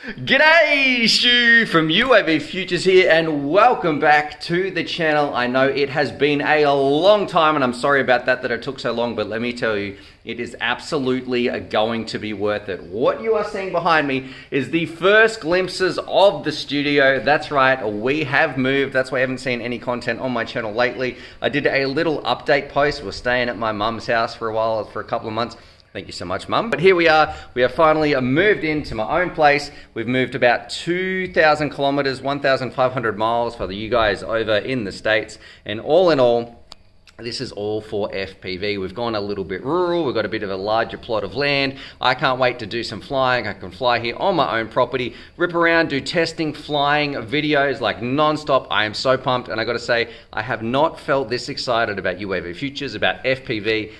G'day, Stu from UAVfutures here, and welcome back to the channel. I know it has been a long time, and I'm sorry about that it took so long, but let me tell you, it is absolutely going to be worth it. What you are seeing behind me is the first glimpses of the studio. That's right, we have moved. That's why I haven't seen any content on my channel lately. I did a little update post. We're staying at my mum's house for a while, for a couple of months. Thank you so much, Mum. But here we are. We have finally moved into my own place. We've moved about 2,000 kilometers, 1,500 miles for you guys over in the States. And all in all, this is all for FPV. We've gone a little bit rural. We've got a bit of a larger plot of land. I can't wait to do some flying. I can fly here on my own property, rip around, do testing, flying videos like non-stop. I am so pumped. And I got to say, I have not felt this excited about UAVfutures, about FPV,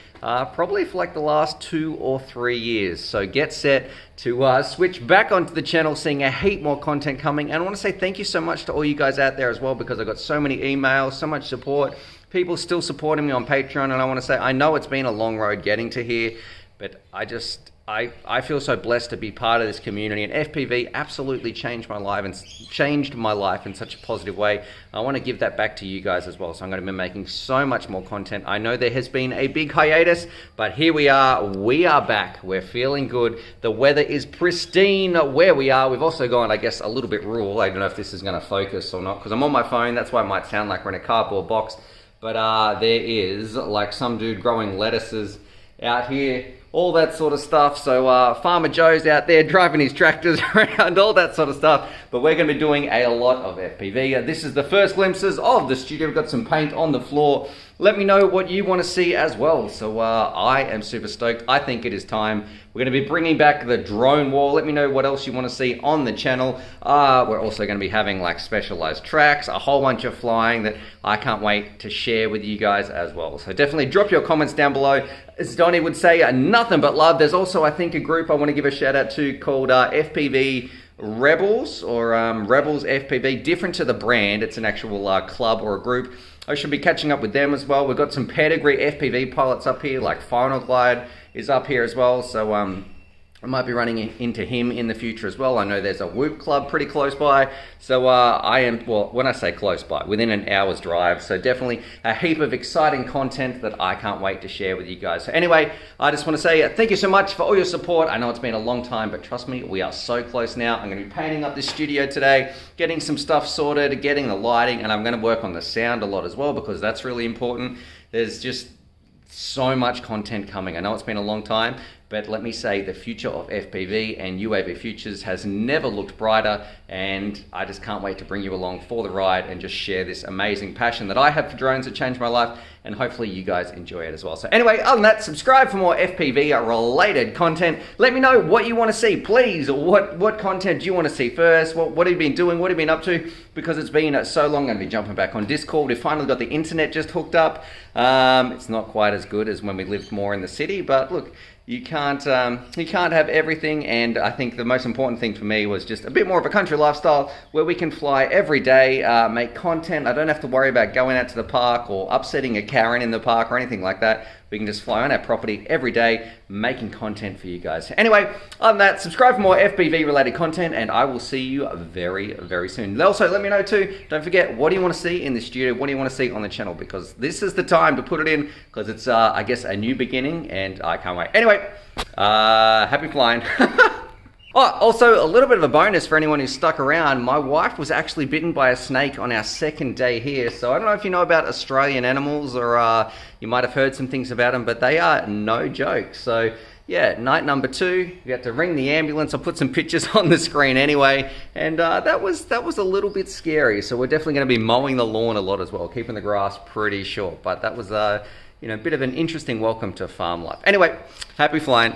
probably for like the last 2 or 3 years. So get set to switch back onto the channel, seeing a heap more content coming. And I want to say thank you so much to all you guys out there as well, because I got so many emails, so much support. People still supporting me on Patreon, and I want to say, I know it's been a long road getting to here, but I feel so blessed to be part of this community, and FPV absolutely changed my life in such a positive way. I want to give that back to you guys as well, so I'm going to be making so much more content. I know there has been a big hiatus, but here we are back. We're feeling good. The weather is pristine where we are. We've also gone, I guess, a little bit rural. I don't know if this is going to focus or not, because I'm on my phone. That's why it might sound like we're in a cardboard box. But there is like some dude growing lettuces out here, all that sort of stuff. So Farmer Joe's out there driving his tractors around, all that sort of stuff. But we're going to be doing a lot of FPV. This is the first glimpses of the studio. We've got some paint on the floor. Let me know what you want to see as well. So I am super stoked. I think it is time. We're going to be bringing back the drone wall. Let me know what else you want to see on the channel. We're also going to be having like specialized tracks, a whole bunch of flying that I can't wait to share with you guys as well. So definitely drop your comments down below. As Donnie would say, nothing but love. There's also, I think, a group I want to give a shout out to called FPV Rebels, or Rebels FPV, different to the brand. It's an actual club or a group. I should be catching up with them as well. We've got some pedigree FPV pilots up here, like Final Glide is up here as well. So I might be running into him in the future as well. I know there's a Whoop club pretty close by. So I am, well, when I say close by, within an hour's drive. So definitely a heap of exciting content that I can't wait to share with you guys. So anyway, I just want to say thank you so much for all your support. I know it's been a long time, but trust me, we are so close now. I'm going to be painting up this studio today, getting some stuff sorted, getting the lighting, and I'm going to work on the sound a lot as well, because that's really important. There's just so much content coming. I know it's been a long time, but let me say the future of FPV and UAVfutures has never looked brighter, and I just can't wait to bring you along for the ride and just share this amazing passion that I have for drones that changed my life, and hopefully you guys enjoy it as well. So anyway, other than that, subscribe for more FPV related content. Let me know what you want to see, please. What content do you want to see first? What have you been doing? What have you been up to? Because it's been so long. I'm going to be jumping back on Discord. We finally got the internet just hooked up. It's not quite as good as when we lived more in the city, but look, you can't have everything, and I think the most important thing for me was just a bit more of a country lifestyle where we can fly every day, make content. I don't have to worry about going out to the park or upsetting a Karen in the park or anything like that. We can just fly on our property every day, making content for you guys. Anyway, other than that, subscribe for more FPV related content, and I will see you very, very soon. Also, let me know too, don't forget, what do you want to see in the studio? What do you want to see on the channel? Because this is the time to put it in, because it's, I guess, a new beginning, and I can't wait. Anyway, happy flying. Oh, also a little bit of a bonus for anyone who's stuck around. My wife was actually bitten by a snake on our second day here. So I don't know if you know about Australian animals, or you might have heard some things about them, but they are no joke. So yeah, night number 2, we had to ring the ambulance. I'll put some pictures on the screen anyway. And that was a little bit scary. So we're definitely going to be mowing the lawn a lot as well, keeping the grass pretty short. But that was you know, a bit of an interesting welcome to farm life. Anyway, happy flying.